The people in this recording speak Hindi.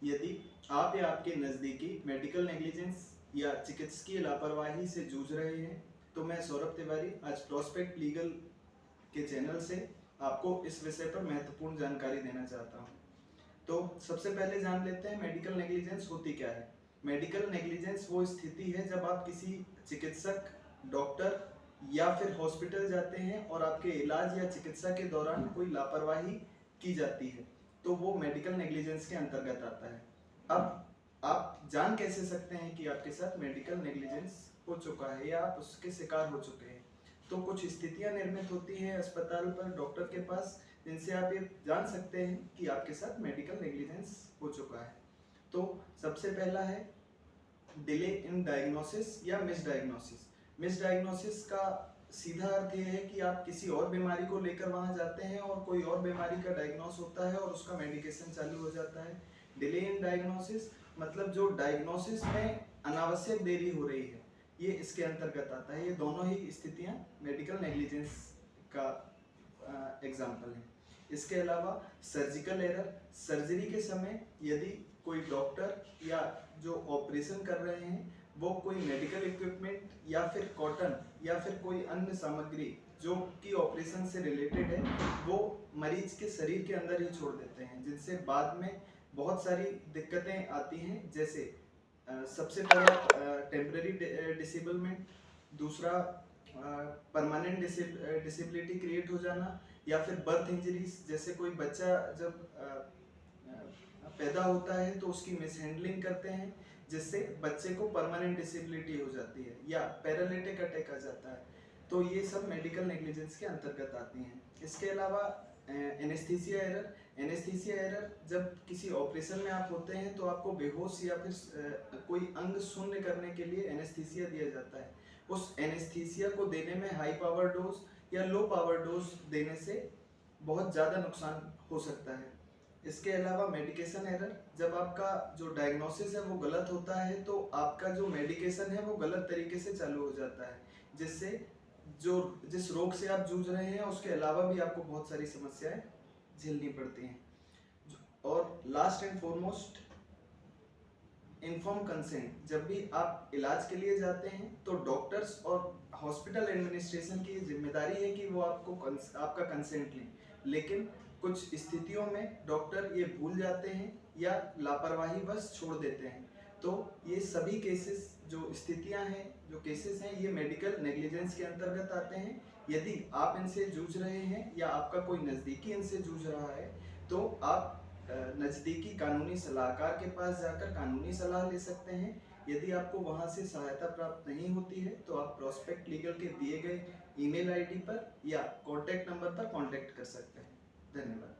यदि आप या आपके नज़दीकी मेडिकल नेग्लिजेंस या चिकित्सकीय लापरवाही से जूझ रहे हैं, तो मैं सौरभ तिवारी आज प्रोस्पेक्ट लीगल के चैनल से आपको इस विषय पर महत्वपूर्ण जानकारी देना चाहता हूँ। तो सबसे पहले जान लेते हैं मेडिकल नेग्लिजेंस होती क्या है। मेडिकल नेग्लिजेंस वो स्थिति है जब आप किसी चिकित्सक, डॉक्टर या फिर हॉस्पिटल जाते हैं और आपके इलाज या चिकित्सा के दौरान कोई लापरवाही की जाती है, तो वो मेडिकल नेग्लिजेंस के अंतर्गत आता है। अब आप जान कैसे सकते हैं कि आपके साथ मेडिकल नेग्लिजेंस हो चुका है या आप उसके शिकार हो चुके हैं? तो कुछ स्थितियां निर्मित होती हैं अस्पताल पर, डॉक्टर के पास, जिनसे आप ये जान सकते हैं कि आपके साथ मेडिकल नेग्लिजेंस हो चुका है। तो सबसे पहला है डिले इन डायग्नोसिस या मिसडायग्नोसिस। मिसडायग्नोसिस का सीधा अर्थ ये है कि आप किसी और बीमारी को लेकर वहां जाते हैं और कोई और बीमारी का डायग्नोस होता है और उसका मेडिकेशन चालू हो जाता है। डिले इन डायग्नोसिस मतलब जो डायग्नोसिस में अनावश्यक देरी हो रही है, ये इसके अंतर्गत आता है। ये दोनों ही स्थितियां मेडिकल नेग्लिजेंस का एग्जाम्पल है। इसके अलावा सर्जिकल एरर, सर्जरी के समय यदि कोई डॉक्टर या जो ऑपरेशन कर रहे हैं वो कोई मेडिकल इक्विपमेंट या फिर कॉटन या फिर कोई अन्य सामग्री जो कि ऑपरेशन से रिलेटेड है वो मरीज के शरीर के अंदर ही छोड़ देते हैं, जिनसे बाद में बहुत सारी दिक्कतें आती हैं। जैसे सबसे पहला टेम्पररी डिसेबलमेंट, दूसरा परमानेंट डिसेबिलिटी क्रिएट हो जाना, या फिर बर्थ इंजरीज, जैसे कोई बच्चा जब पैदा होता है तो उसकी मिसहैंडलिंग करते हैं जिससे बच्चे को परमानेंट डिसेबिलिटी हो जाती है या पैरालिटिक अटैक आ जाता है। तो ये सब मेडिकल नेग्लिजेंस के अंतर्गत आती हैं। इसके अलावा एनेस्थीसिया एरर, एनेस्थीसिया एरर जब किसी ऑपरेशन में आप होते हैं तो आपको बेहोश या फिर कोई अंग शून्य करने के लिए एनेस्थीसिया दिया जाता है। उस एनेस्थीसिया को देने में हाई पावर डोज या लो पावर डोज देने से बहुत ज़्यादा नुकसान हो सकता है। इसके अलावा मेडिकेशन एरर, जब आपका जो डायग्नोसिस है वो गलत होता है तो आपका जो मेडिकेशन है वो गलत तरीके से चालू हो जाता है, जिससे जो जिस रोग से आप जूझ रहे हैं उसके अलावा भी आपको बहुत सारी समस्याएं झेलनी पड़ती हैं। और last and foremost, inform consent. जब भी आप इलाज के लिए जाते हैं तो डॉक्टर्स और हॉस्पिटल एडमिनिस्ट्रेशन की जिम्मेदारी है कि वो आपका कंसेंट लें, लेकिन कुछ स्थितियों में डॉक्टर ये भूल जाते हैं या लापरवाही बस छोड़ देते हैं। तो ये सभी केसेस, जो स्थितियां हैं, जो केसेस हैं, ये मेडिकल नेग्लिजेंस के अंतर्गत आते हैं। यदि आप इनसे जूझ रहे हैं या आपका कोई नज़दीकी इनसे जूझ रहा है तो आप नज़दीकी कानूनी सलाहकार के पास जाकर कानूनी सलाह ले सकते हैं। यदि आपको वहां से सहायता प्राप्त नहीं होती है तो आप प्रोस्पेक्ट लीगल के दिए गए ईमेल आईडी पर या कॉन्टैक्ट नंबर पर कॉन्टैक्ट कर सकते हैं। धन्यवाद।